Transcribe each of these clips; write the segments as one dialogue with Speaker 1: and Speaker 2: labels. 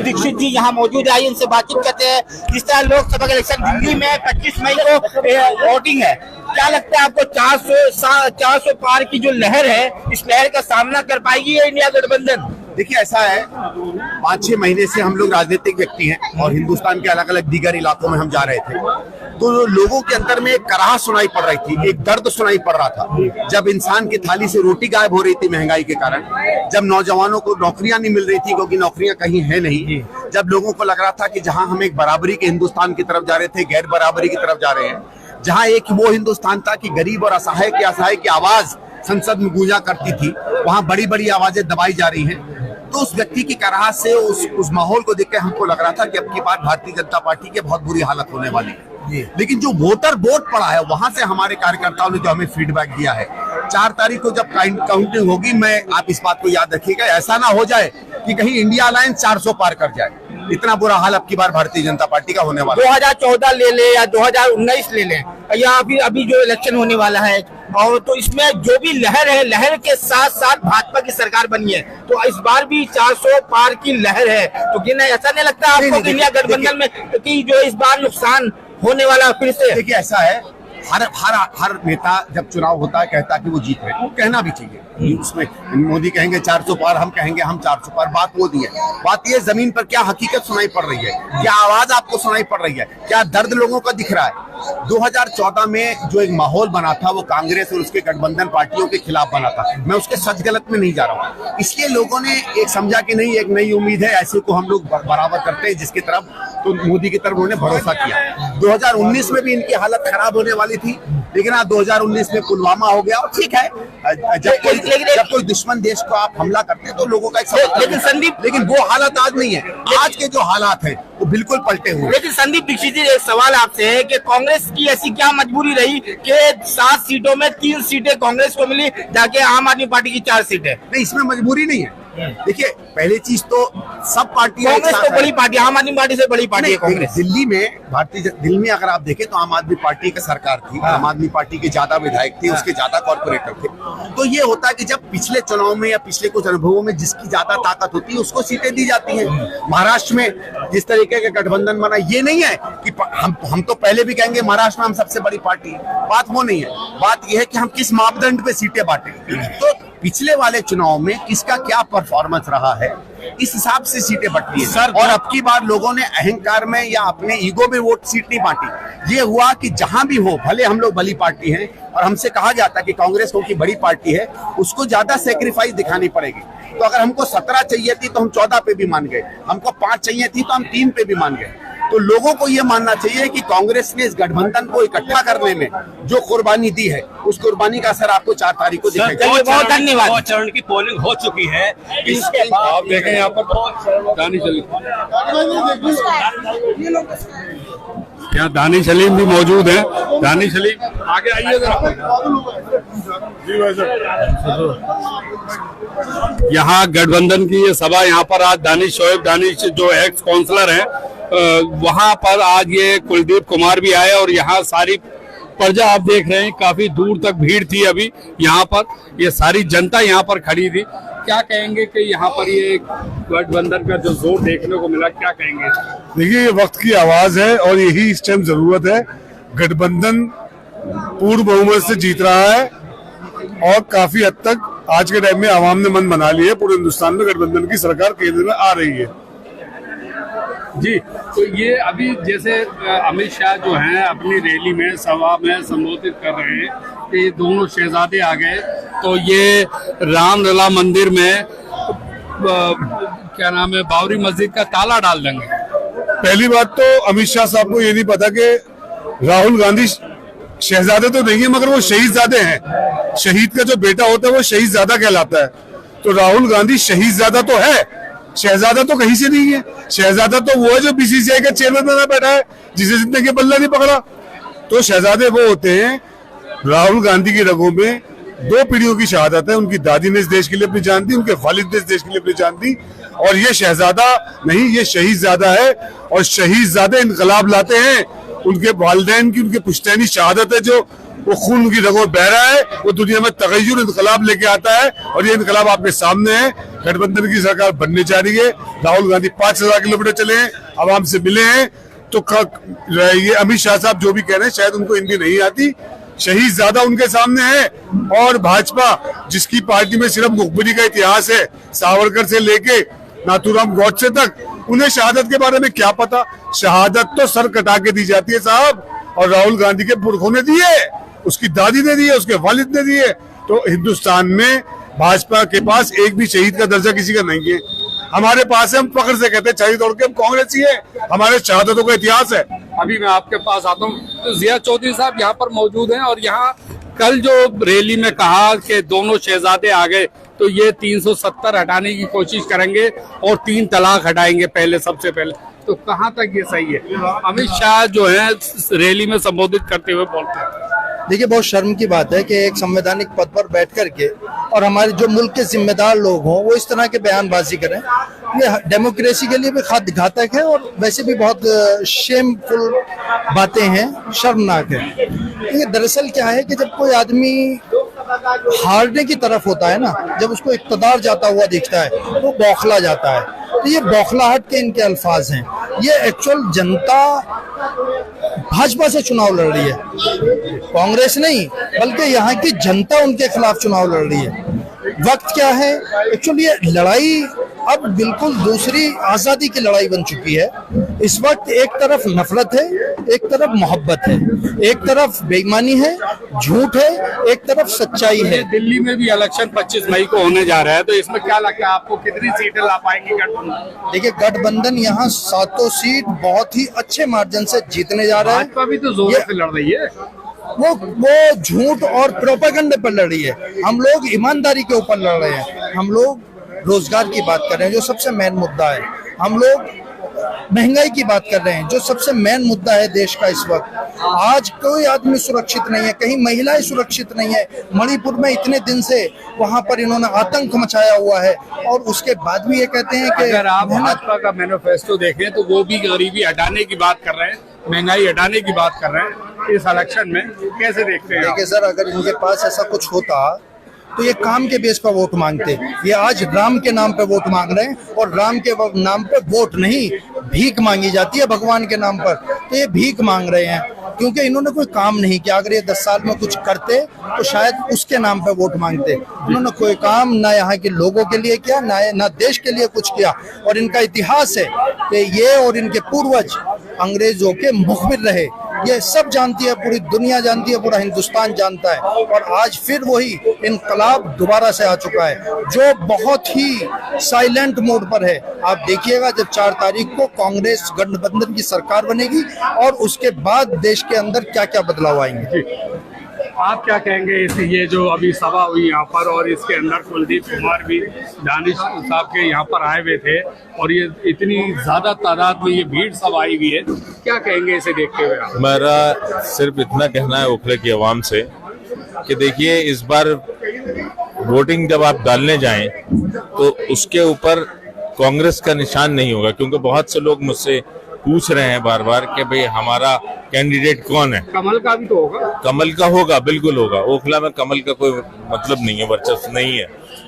Speaker 1: दीक्षित जी यहाँ मौजूद है, आइए इनसे बातचीत करते हैं। जिस तरह लोकसभा के इलेक्शन दिल्ली में 25 मई को वोटिंग है, क्या लगता है आपको 400 पार की जो लहर है, इस लहर का सामना कर पाएगी ये इंडिया गठबंधन?
Speaker 2: देखिए, ऐसा है, 5-6 महीने से हम लोग राजनीतिक व्यक्ति हैं और हिंदुस्तान के अलग अलग दीगर इलाकों में हम जा रहे थे, तो लोगों के अंदर में एक कराह सुनाई पड़ रही थी, एक दर्द सुनाई पड़ रहा था। जब इंसान की थाली से रोटी गायब हो रही थी महंगाई के कारण, जब नौजवानों को नौकरियां नहीं मिल रही थी क्योंकि नौकरियां कहीं है नहीं, जब लोगों को लग रहा था कि जहां हम एक बराबरी के हिंदुस्तान की तरफ जा रहे थे, गैर बराबरी की तरफ जा रहे हैं, जहां एक वो हिंदुस्तान था कि गरीब और असहाय की आवाज संसद में गूंजा करती थी, वहां बड़ी बड़ी आवाजें दबाई जा रही हैं। तो उस व्यक्ति की कराह से, उस माहौल को देखकर हमको लग रहा था कि अब की बार भारतीय जनता पार्टी की बहुत बुरी हालत होने वाली है। लेकिन जो वोटर वोट पड़ा है, वहां से हमारे कार्यकर्ताओं ने जो हमें फीडबैक दिया है, 4 तारीख को जब काउंटिंग होगी, मैं आप इस बात को याद रखिएगा, ऐसा ना हो जाए कि कहीं इंडिया अलायंस 400 पार कर जाए। इतना बुरा हाल अब की बार भारतीय जनता पार्टी का होने वाला है।
Speaker 1: 2014 ले ले या 2019 ले लें, या अभी जो इलेक्शन होने वाला है, और तो इसमें जो भी लहर है, लहर के साथ साथ भाजपा की सरकार बनी है, तो इस बार भी 400 पार की लहर है। तो ऐसा नहीं लगता आपको कि इंडिया गठबंधन में कि जो इस बार नुकसान होने वाला फिर से?
Speaker 2: देखिए, ऐसा है, हर नेता जब चुनाव होता है कहता है कि वो जीत रहे, वो कहना भी चाहिए। उसमें मोदी कहेंगे 400 पार, हम कहेंगे हम 400 पार, बात वो दी है। बात ये जमीन पर क्या हकीकत सुनाई पड़ रही है, क्या आवाज आपको सुनाई पड़ रही है, क्या दर्द लोगों का दिख रहा है। 2014 में जो एक माहौल बना था, वो कांग्रेस और उसके गठबंधन पार्टियों के खिलाफ बना था। मैं उसके सच गलत में नहीं जा रहा हूँ, इसलिए लोगों ने एक समझा कि नहीं, एक नई उम्मीद है, ऐसे को हम लोग बराबर करते हैं, जिसकी तरफ तो मोदी की तरफ उन्होंने भरोसा किया। 2019 में भी इनकी हालत खराब होने वाली थी, लेकिन आज 2019 में पुलवामा हो गया, और ठीक है, जब कोई दुश्मन देश को आप हमला करते हैं तो लोगों का लेकिन वो हालत आज नहीं है। आज के जो हालात हैं वो बिल्कुल पलटे हुए।
Speaker 1: लेकिन संदीप दीक्षित जी, एक सवाल आपसे है कि कांग्रेस की ऐसी क्या मजबूरी रही कि 7 सीटों में 3 सीटें कांग्रेस को मिली, जाके आम आदमी पार्टी की 4 सीटें?
Speaker 2: नहीं, इसमें मजबूरी नहीं है। देखिए, पहली चीज तो सब पार्टियां,
Speaker 1: कांग्रेस तो बड़ी पार्टी, आम आदमी पार्टी से बड़ी पार्टी है कांग्रेस।
Speaker 2: दिल्ली में अगर आप देखें तो आम आदमी पार्टी की सरकार थी, आम आदमी पार्टी के ज्यादा विधायक थे, उसके ज्यादा कॉर्पोरेटर थे। तो ये होता है कि जब पिछले चुनाव में या पिछले कुछ अनुभवों में जिसकी ज्यादा ताकत होती है उसको सीटें दी जाती हैं। महाराष्ट्र में जिस तरीके का गठबंधन बना, ये नहीं है कि हम तो पहले भी कहेंगे महाराष्ट्र में हम सबसे बड़ी पार्टी है, बात वो नहीं है। बात यह है कि हम किस मापदंड पे सीटें बांटे। तो पिछले वाले चुनाव में किसका क्या परफॉर्मेंस रहा है, इस हिसाब से सीटें बंटी है सर। और अब की बार लोगों ने अहंकार में या अपने ईगो में वोट सीट नहीं बांटी। ये हुआ कि जहां भी हो, भले हम लोग बड़ी पार्टी हैं और हमसे कहा जाता है कि कांग्रेस को की बड़ी पार्टी है, उसको ज्यादा सेक्रीफाइस दिखानी पड़ेगी। तो अगर हमको 17 चाहिए थी तो हम 14 पे भी मान गए, हमको 5 चाहिए थी तो हम 3 पे भी मान गए। तो लोगों को यह मानना चाहिए कि कांग्रेस ने इस गठबंधन को इकट्ठा करने में जो कुर्बानी दी है, उस कुर्बानी का असर आपको 4 तारीख को दिखाई देगा।
Speaker 1: बहुत धन्यवाद।
Speaker 3: 2 चरण की पोलिंग हो चुकी है। इसके बाद आप देखें यहाँ पर दानिश सलीम भी मौजूद है। दानिश सलीम आगे आइए जरा। यहाँ गठबंधन की ये सभा, यहाँ पर आज शोएब दानिश जो एक्स काउंसलर है, वहां पर आज ये कुलदीप कुमार भी आए, और यहाँ सारी प्रजा आप देख रहे हैं, काफी दूर तक भीड़ थी। अभी यहाँ पर ये सारी जनता यहाँ पर खड़ी थी। क्या कहेंगे कि यहाँ पर ये गठबंधन का जो जोर देखने को मिला, क्या कहेंगे?
Speaker 4: देखिए, ये वक्त की आवाज है और यही इस टाइम जरूरत है। गठबंधन पूर्ण बहुमत से जीत रहा है और काफी हद तक आज के टाइम में आवाम ने मन बना लिया है। पूरे हिंदुस्तान में गठबंधन की सरकार केंद्र में आ रही है।
Speaker 3: जी, तो ये अभी जैसे अमित शाह जो हैं अपनी रैली में, सभा में संबोधित कर रहे हैं कि दोनों शहजादे आ गए, तो ये रामलला मंदिर में क्या नाम है, बाबरी मस्जिद का ताला डाल देंगे।
Speaker 4: पहली बात तो अमित शाह साहब को ये नहीं पता कि राहुल गांधी शहजादे तो नहीं है, मगर वो शहीदजादे हैं। शहीद का जो बेटा होता है वो शहीदजादा कहलाता है। तो राहुल गांधी शहीदजादा तो है, शहजादा तो कहीं से नहीं है। शहजादा तो वो है जो बीसीसीआई का चेयरमैन बना बैठा है, जिसे जितने के बल्ला नहीं पकड़ा। तो शहजादे वो होते हैं। राहुल गांधी की रगों में 2 पीढ़ियों की शहादत है। उनकी दादी ने इस देश के लिए अपनी जान दी, उनके वालिद ने इस देश के लिए अपनी जान दी, और ये शहजादा नहीं, ये शहीदजादा है। और शहीदजादे इनकलाब लाते हैं। उनके वालिदैन की, उनके पुश्तैनी शहादत है जो वो खून की रगों बह रहा है, वो दुनिया में तगय्युर इनकलाब लेके आता है और ये इनकलाब आपके सामने है। गठबंधन की सरकार बनने जा रही है। राहुल गांधी 5000 किलोमीटर चले हैं, आवाम से मिले हैं। तो ये अमित शाह साहब जो भी कह रहे हैं, शायद उनको हिंदी नहीं आती, शहीद ज्यादा उनके सामने है। और भाजपा जिसकी पार्टी में सिर्फ मुखबिरी का इतिहास है, सावरकर से लेके नाथूराम गॉडसे तक, उन्हें शहादत के बारे में क्या पता। शहादत तो सर कटा के दी जाती है साहब, और राहुल गांधी के पुरखों ने दी है, उसकी दादी ने दी है, उसके वालिद ने दी है। तो हिंदुस्तान में भाजपा के पास एक भी शहीद का दर्जा किसी का नहीं है। हमारे पास है, हम फख्र से कहते हैं शहीद तोड़ के हम कांग्रेसी है, हमारे शहादतों का इतिहास है।
Speaker 3: अभी मैं आपके पास आता हूँ, तो जिया चौधरी साहब यहाँ पर मौजूद हैं और यहाँ कल जो रैली में कहा कि दोनों शहजादे आ गए तो ये 370 हटाने की कोशिश करेंगे और 3 तलाक हटाएंगे पहले, सबसे पहले। तो कहाँ तक ये सही है? अमित शाह जो है रैली में संबोधित करते हुए बोलते हैं।
Speaker 5: देखिए, बहुत शर्म की बात है कि एक संवैधानिक पद पर बैठ करके और हमारे जो मुल्क के जिम्मेदार लोग हों वो इस तरह के बयानबाजी करें। ये डेमोक्रेसी के लिए भी घातक है और वैसे भी बहुत शेमफुल बातें हैं, शर्मनाक है। ये दरअसल क्या है कि जब कोई आदमी हारने की तरफ होता है ना, जब उसको इक़्तिदार जाता हुआ दिखता है तो बौखला जाता है। तो ये बौखलाहट के इनके अल्फाज हैं। ये एक्चुअल जनता भाजपा से चुनाव लड़ रही है, कांग्रेस नहीं, बल्कि यहाँ की जनता उनके खिलाफ चुनाव लड़ रही है। वक्त क्या है? एक्चुअली ये लड़ाई अब बिल्कुल दूसरी आजादी की लड़ाई बन चुकी है। इस वक्त एक तरफ नफरत है, एक तरफ मोहब्बत है, एक तरफ बेईमानी है, झूठ है, एक तरफ सच्चाई है।
Speaker 3: दिल्ली में भी इलेक्शन 25 मई को होने जा रहा है, तो इसमें क्या लगता है आपको, कितनी सीटें ला पाएंगे गठबंधन?
Speaker 5: देखिए, गठबंधन यहाँ 7 सीट बहुत ही अच्छे मार्जिन से जीतने जा रहा है।
Speaker 3: भाजपा भी तो जोर से लड़ रही है।
Speaker 5: वो झूठ और प्रोपेगेंडे पर लड़ रही है। हम लोग ईमानदारी के ऊपर लड़ रहे हैं। हम लोग रोजगार की बात कर रहे हैं, जो सबसे मेन मुद्दा है। हम लोग महंगाई की बात कर रहे हैं, जो सबसे मेन मुद्दा है देश का इस वक्त। आज कोई आदमी सुरक्षित नहीं है, कहीं महिलाएं सुरक्षित नहीं है। मणिपुर में इतने दिन से वहां पर इन्होंने आतंक मचाया हुआ है और उसके बाद भी ये कहते हैं कि
Speaker 3: अगर आप भाजपा का मैनिफेस्टो देखें तो वो भी गरीबी हटाने की बात कर रहे हैं, महंगाई हटाने की बात कर रहे हैं। इस इलेक्शन में कैसे देखते हैं?
Speaker 5: देखिए सर, अगर इनके पास ऐसा कुछ होता तो ये काम के बेस पर वोट मांगते। ये आज राम के नाम पे वोट मांग रहे हैं और राम के नाम पे वोट नहीं, भीख मांगी जाती है भगवान के नाम पर। तो ये भीख मांग रहे हैं क्योंकि इन्होंने कोई काम नहीं किया। अगर ये 10 साल में कुछ करते तो शायद उसके नाम पे वोट मांगते। इन्होंने कोई काम ना यहाँ के लोगों के लिए किया, ना देश के लिए कुछ किया। और इनका इतिहास है कि ये और इनके पूर्वज अंग्रेजों के मुखबिर रहे। ये सब जानती है, पूरी दुनिया जानती है, पूरा हिंदुस्तान जानता है। और आज फिर वही इनकलाब दोबारा से आ चुका है, जो बहुत ही साइलेंट मोड पर है। आप देखिएगा जब 4 तारीख को कांग्रेस गठबंधन की सरकार बनेगी और उसके बाद देश के अंदर क्या क्या बदलाव आएंगे।
Speaker 3: आप क्या कहेंगे इस ये जो अभी सभा हुई यहाँ पर और इसके अंदर कुलदीप कुमार भी दानिश साहब के यहाँ पर आए हुए थे और ये इतनी ज्यादा तादाद में ये भीड़ सब आई हुई है, क्या कहेंगे इसे देखते हुए आप?
Speaker 6: मेरा सिर्फ इतना कहना है ओखले की आवाम से कि देखिए, इस बार वोटिंग जब आप डालने जाएं तो उसके ऊपर कांग्रेस का निशान नहीं होगा, क्योंकि बहुत से लोग मुझसे पूछ रहे हैं बार बार कि भाई हमारा कैंडिडेट कौन है।
Speaker 3: कमल का भी तो होगा?
Speaker 6: कमल का होगा, बिल्कुल होगा। ओखला में कमल का कोई मतलब नहीं है, वर्चस्व नहीं है।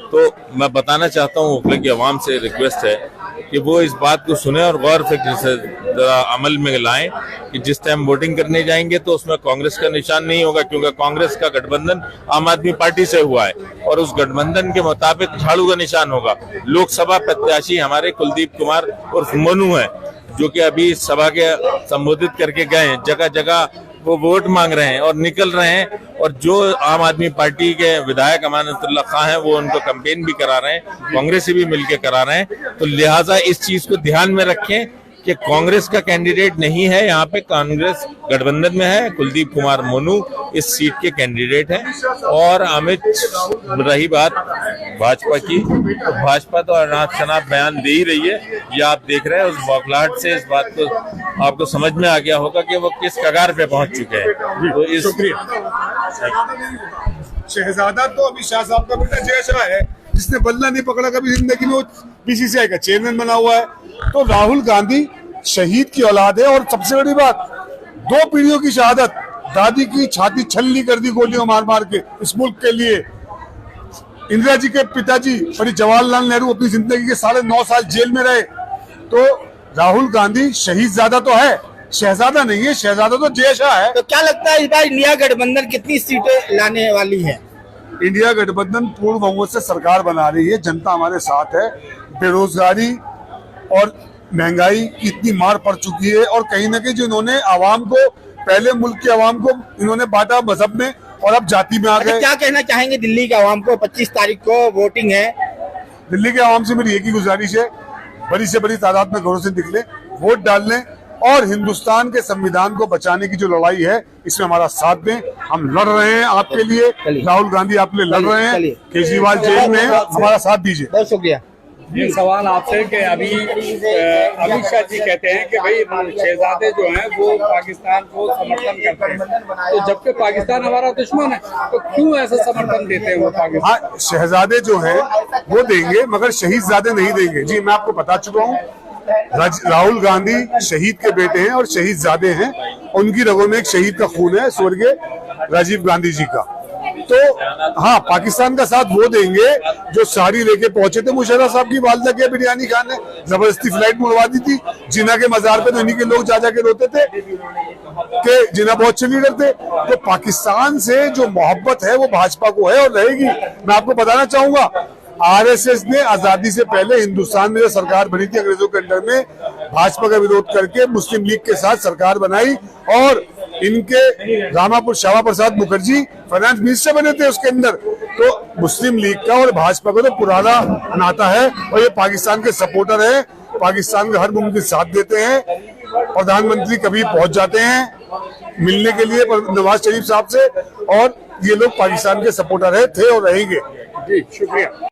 Speaker 6: तो मैं बताना चाहता हूँ, ओखला की आवाम से रिक्वेस्ट है कि वो इस बात को सुने और गौर फिक्र से जरा अमल में लाएं कि जिस टाइम वोटिंग करने जाएंगे तो उसमें कांग्रेस का निशान नहीं होगा, क्योंकि कांग्रेस का गठबंधन आम आदमी पार्टी से हुआ है और उस गठबंधन के मुताबिक झाड़ू का निशान होगा। लोकसभा प्रत्याशी हमारे कुलदीप कुमार उर्फ मोनू है, जो कि अभी सभा के संबोधित करके गए हैं। जगह जगह वो वोट मांग रहे हैं और निकल रहे हैं, और जो आम आदमी पार्टी के विधायक अमानतुल्लाह खां हैं वो उनको कैंपेन भी करा रहे हैं, कांग्रेस से भी मिलकर करा रहे हैं। तो लिहाजा इस चीज को ध्यान में रखें कि कांग्रेस का कैंडिडेट नहीं है यहाँ पे, कांग्रेस गठबंधन में है। कुलदीप कुमार मोनू इस सीट के कैंडिडेट हैं। और अमित, रही बात भाजपा की, तो भाजपा तो अनाप शनाप बयान दे ही रही है। ये आप देख रहे हैं, उस बौखलाहट से इस बात को आपको समझ में आ गया होगा कि वो किस कगार पे पहुंच चुके हैं। तो इस
Speaker 4: शहजादा तो अमित शाह साहब का बेटा जय शाह है, जिसने बल्ला नहीं पकड़ा कभी जिंदगी में, वो बीसीसीआई का चेयरमैन बना हुआ है। तो राहुल गांधी शहीद की औलाद है। और सबसे बड़ी बात, 2 पीढ़ियों की शहादत, दादी की छाती छलनी कर दी गोलियों मार मार के इस मुल्क के लिए। इंदिरा जी के पिताजी पंडित जवाहरलाल नेहरू अपनी जिंदगी के 9.5 साल जेल में रहे। तो राहुल गांधी शहीदजादा तो है, शहजादा नहीं है। शहजादा तो जयशाह है।
Speaker 1: तो क्या लगता है इस बार इंडिया गठबंधन कितनी सीटें लाने वाली है?
Speaker 4: इंडिया गठबंधन पूर्ण बहुमत से सरकार बना रही है। जनता हमारे साथ है। बेरोजगारी और महंगाई की इतनी मार पड़ चुकी है, और कहीं ना कहीं जो इन्होंने आवाम को, पहले मुल्क के आवाम को इन्होंने बांटा मजहब में और अब जाति में आ गए।
Speaker 1: क्या कहना चाहेंगे दिल्ली के आवाम को? 25 तारीख को वोटिंग है।
Speaker 4: दिल्ली के आवाम से मेरी एक ही गुजारिश है, बड़ी से बड़ी तादाद में घरों से निकले, वोट डालने और हिंदुस्तान के संविधान को बचाने की जो लड़ाई है इसमें हमारा साथ दें। हम लड़ रहे हैं आपके लिए, राहुल गांधी आपके लिए लड़ रहे हैं, केजरीवाल जेल में है, हमारा साथ दीजिए।
Speaker 1: बहुत शुक्रिया।
Speaker 3: एक सवाल आपसे कि अभी अमित शाह जी कहते हैं कि भाई शहजादे जो हैं वो पाकिस्तान को समर्थन करते हैं, तो जबकि पाकिस्तान हमारा दुश्मन है तो क्यों ऐसा समर्थन देते हैं वो पाकिस्तान?
Speaker 4: हाँ, शहजादे जो हैं वो देंगे, मगर शहीदजादे नहीं देंगे। जी मैं आपको बता चुका हूँ, राहुल गांधी शहीद के बेटे हैं और शहीदजादे हैं। उनकी रगों में एक शहीद का खून है, स्वर्गीय राजीव गांधी जी का। तो हाँ, पाकिस्तान का साथ वो देंगे जो साड़ी लेके पहुंचे थे मुशर्रफ साहब की वालदा के बिरयानी खाने, जबरदस्ती फ्लाइट मुड़वा दी थी। जिन्ना के मजार पे तो इन्हीं के लोग जा जाके रोते थे कि जिन्ना बहुत अच्छे लीडर थे। तो पाकिस्तान से जो मोहब्बत है वो भाजपा को है और रहेगी। मैं आपको बताना चाहूंगा, आरएसएस ने आजादी से पहले हिंदुस्तान में जो सरकार बनी थी अंग्रेजों के अंडर में, भाजपा का विरोध करके मुस्लिम लीग के साथ सरकार बनाई, और इनके रामापुर श्यामा प्रसाद मुखर्जी फाइनेंस मिनिस्टर बने थे उसके अंदर। तो मुस्लिम लीग का और भाजपा का तो पुराना नाता है, और ये पाकिस्तान के सपोर्टर है, पाकिस्तान का हर मुमकिन साथ देते हैं। प्रधानमंत्री कभी पहुंच जाते हैं मिलने के लिए नवाज शरीफ साहब से, और ये लोग पाकिस्तान के सपोर्टर है, थे और रहेंगे।
Speaker 3: जी शुक्रिया।